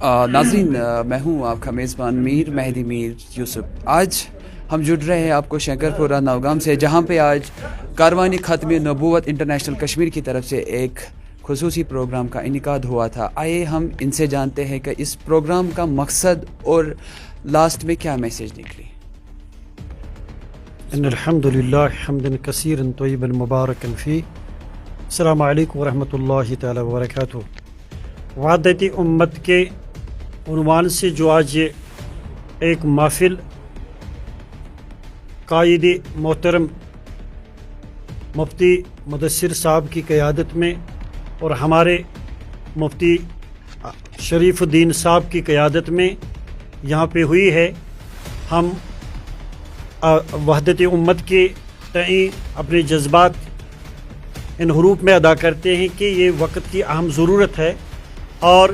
ناظرین، میں ہوں آپ کا میزبان مہدی میر یوسف۔ آج ہم جڑ رہے ہیں آپ کو شنکر پورہ نوگام سے، جہاں پہ آج کاروانی ختم نبوت انٹرنیشنل کشمیر کی طرف سے ایک خصوصی پروگرام کا انعقاد ہوا تھا۔ آئیے ہم ان سے جانتے ہیں کہ اس پروگرام کا مقصد اور لاسٹ میں کیا میسیج نکلی۔ ان الحمد للہ حمدا کثیرا طیبا مبارکا فیہ۔ السلام علیکم ورحمۃ اللہ تعالی وبرکاتہ۔ وحدت امت کے عنوان سے جو آج یہ ایک محفل قائد محترم مفتی مدثر صاحب کی قیادت میں اور ہمارے مفتی شریف الدین صاحب کی قیادت میں یہاں پہ ہوئی ہے، ہم وحدت امت کے تئیں اپنے جذبات ان حروف میں ادا کرتے ہیں کہ یہ وقت کی اہم ضرورت ہے، اور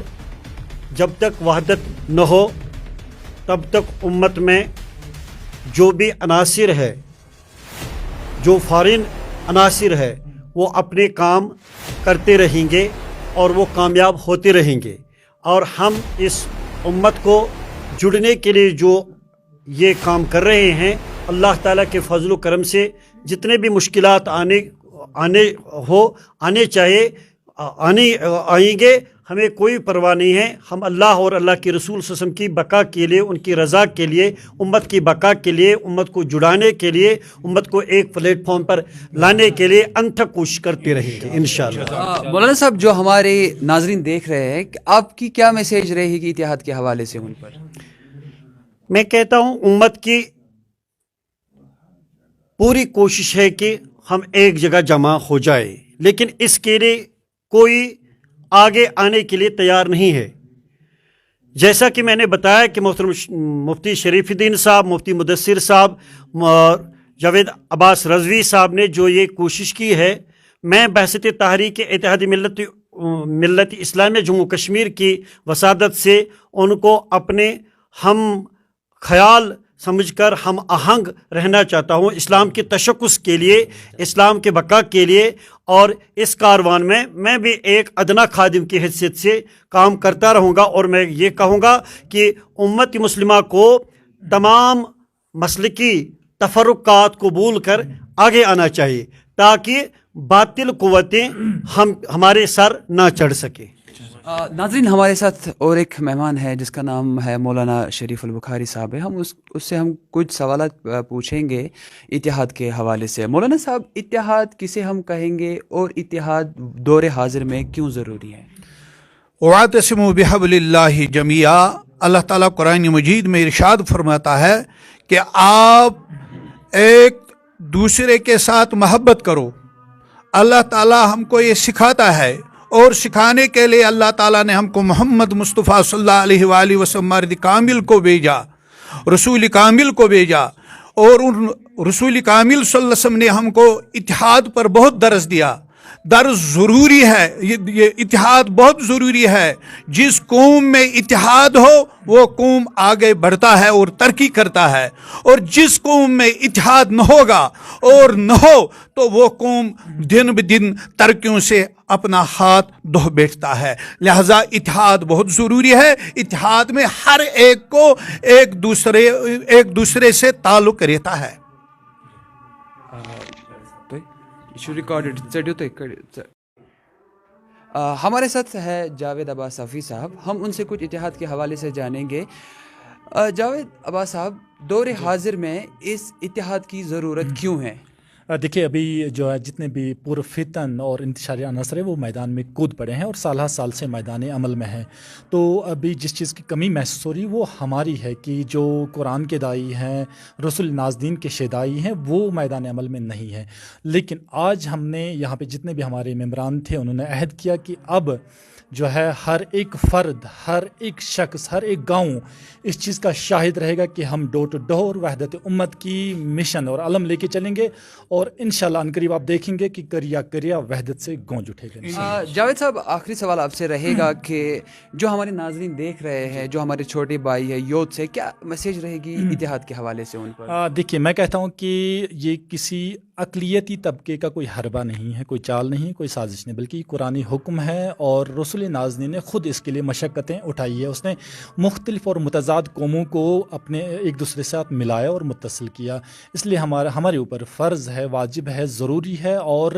جب تک وحدت نہ ہو تب تک امت میں جو بھی عناصر ہے، جو فارن عناصر ہے، وہ اپنے کام کرتے رہیں گے اور وہ کامیاب ہوتے رہیں گے۔ اور ہم اس امت کو جڑنے کے لیے جو یہ کام کر رہے ہیں، اللہ تعالیٰ کے فضل و کرم سے جتنے بھی مشکلات آئیں گے، ہمیں کوئی پرواہ نہیں ہے۔ ہم اللہ اور اللہ کے رسول صلی اللہ علیہ وسلم کی بقا کے لیے، ان کی رضا کے لیے، امت کی بقا کے لیے، امت کو جڑانے کے لیے، امت کو ایک پلیٹ فارم پر لانے کے لیے انتھک کوشش کرتے رہیں گے انشاءاللہ۔ مولانا صاحب، جو ہمارے ناظرین دیکھ رہے ہیں، کہ آپ کی کیا میسیج رہے گی اتحاد کے حوالے سے ان پر؟ میں کہتا ہوں امت کی پوری کوشش ہے کہ ہم ایک جگہ جمع ہو جائے، لیکن اس کے لیے کوئی آگے آنے کے لیے تیار نہیں ہے۔ جیسا کہ میں نے بتایا کہ محترم مفتی شریف الدین صاحب، مفتی مدثر صاحب، جاوید عباس رضوی صاحب نے جو یہ کوشش کی ہے، میں بحثت تحریک اتحاد ملت اسلامیہ جموں کشمیر کی وسادت سے ان کو اپنے ہم خیال سمجھ کر ہم آہنگ رہنا چاہتا ہوں، اسلام کی تشخص کے لیے، اسلام کے بقا کے لیے، اور اس کاروان میں میں بھی ایک ادنا خادم کی حیثیت سے کام کرتا رہوں گا۔ اور میں یہ کہوں گا کہ امت مسلمہ کو تمام مسلکی تفرقات کو بھول کر آگے آنا چاہیے، تاکہ باطل قوتیں ہمارے سر نہ چڑھ سکیں۔ ناظرین، ہمارے ساتھ اور ایک مہمان ہے جس کا نام ہے مولانا شریف البخاری صاحب ہے۔ ہم اس سے ہم کچھ سوالات پوچھیں گے اتحاد کے حوالے سے۔ مولانا صاحب، اتحاد کسے ہم کہیں گے اور اتحاد دور حاضر میں کیوں ضروری ہے؟ وَاعْتَصِمُوا بِحَبْلِ اللَّهِ جَمِيعًا، اللہ تعالیٰ قرآن مجید میں ارشاد فرماتا ہے کہ آپ ایک دوسرے کے ساتھ محبت کرو۔ اللہ تعالیٰ ہم کو یہ سکھاتا ہے، اور سکھانے کے لیے اللہ تعالیٰ نے ہم کو محمد مصطفیٰ صلی اللہ علیہ وآلہ وسلم مرد کامل کو بھیجا، رسول کامل کو بھیجا، اور ان رسول کامل صلی اللہ علیہ وسلم نے ہم کو اتحاد پر بہت درس دیا۔ درس ضروری ہے، یہ اتحاد بہت ضروری ہے۔ جس قوم میں اتحاد ہو وہ قوم آگے بڑھتا ہے اور ترقی کرتا ہے، اور جس قوم میں اتحاد نہ ہوگا اور نہ ہو تو وہ قوم دن بدن ترقیوں سے اپنا ہاتھ دھو بیٹھتا ہے۔ لہذا اتحاد بہت ضروری ہے۔ اتحاد میں ہر ایک کو ایک دوسرے سے تعلق رہتا ہے۔ ہمارے ساتھ ہے جاوید عباس صافی صاحب، ہم ان سے کچھ اتحاد کے حوالے سے جانیں گے۔ جاوید عباس صاحب، دور حاضر میں اس اتحاد کی ضرورت کیوں ہے؟ دیکھیے، ابھی جو ہے جتنے بھی پرفتن اور انتشاری عناصر ہیں وہ میدان میں کود پڑے ہیں اور سالہ سال سے میدان عمل میں ہیں۔ تو ابھی جس چیز کی کمی محسوس ہو رہی وہ ہماری ہے کہ جو قرآن کے داعی ہیں، رسول نازدین کے شیدائی ہیں، وہ میدان عمل میں نہیں ہیں۔ لیکن آج ہم نے یہاں پہ جتنے بھی ہمارے ممبران تھے انہوں نے عہد کیا کہ اب جو ہے ہر ایک فرد، ہر ایک شخص، ہر ایک گاؤں اس چیز کا شاہد رہے گا کہ ہم ڈور ٹو ڈور وحدت امت کی مشن اور علم لے کے چلیں گے، اور انشاءاللہ عنقریب آپ دیکھیں گے کہ کریا کریا وحدت سے گونج اٹھے گا۔ جاوید صاحب، آخری سوال آپ سے رہے گا کہ جو ہمارے ناظرین دیکھ رہے ہیں، جو ہمارے چھوٹے بھائی ہیں یوتھ سے، کیا میسیج رہے گی اتحاد کے حوالے سے ان پر؟ دیکھیے، میں کہتا ہوں کہ یہ کسی اقلیتی طبقے کا کوئی حربہ نہیں ہے، کوئی چال نہیں، کوئی سازش نہیں، بلکہ قرآنی حکم ہے اور رسول لیے نازنین نے خود اس کے لیے مشقتیں اٹھائی ہے. اس نے مختلف اور متضاد قوموں کو اپنے ایک دوسرے کے ساتھ ملایا اور متصل کیا. اس لیے ہمارے اوپر فرض ہے، واجب ہے، ضروری ہے اور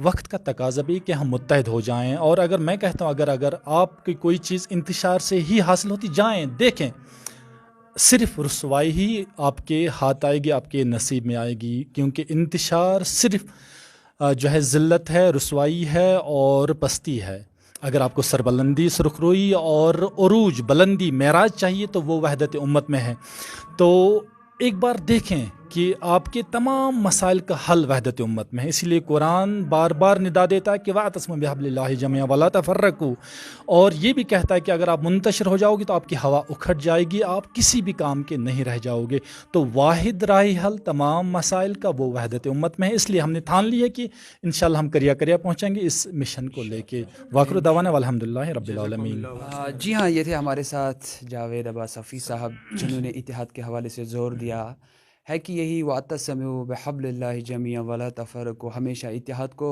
وقت کا تقاضا بھی کہ ہم متحد ہو جائیں. اور اگر میں کہتا ہوں اگر آپ کی کوئی چیز انتشار سے ہی حاصل ہوتی، جائیں دیکھیں، صرف رسوائی ہی آپ کے ہاتھ آئے گی، آپ کے نصیب میں آئے گی، کیونکہ انتشار صرف جو ہے ذلت ہے، رسوائی ہے اور پستی ہے. اگر آپ کو سربلندی، سرخروئی اور عروج، بلندی، معراج چاہیے تو وہ وحدت امت میں ہے. تو ایک بار دیکھیں کہ آپ کے تمام مسائل کا حل وحدت امت میں ہے. اسی لیے قرآن بار بار ندا دیتا ہے کہ وَاعْتَصِمُوا بِحَبْلِ اللَّهِ جَمِيعًا وَلَا تَفَرَّقُوا، اور یہ بھی کہتا ہے کہ اگر آپ منتشر ہو جاؤ گے تو آپ کی ہوا اکھٹ جائے گی، آپ کسی بھی کام کے نہیں رہ جاؤ گے. تو واحد راہ حل تمام مسائل کا وہ وحدت امت میں ہے. اس لیے ہم نے ٹھان لی ہے کہ انشاءاللہ ہم کریا پہنچیں گے اس مشن کو لے کے. واخر دعوانا والحمدللہ رب العالمین. جی ہاں، یہ تھے ہمارے ساتھ جاوید عباس صفی صاحب، جنہوں نے اتحاد کے حوالے سے زور دیا ہے کہ یہی وَاعْتَصِمُوا بِحَبْلِ اللَّهِ جَمِيعًا وَلَا تَفَرَّقُوا ہمیشہ اتحاد کو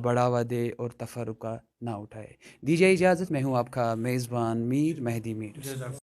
بڑھاوا دے اور تفرقہ نہ اٹھائے. دیجیے اجازت، میں ہوں آپ کا میزبان میر مہدی میر.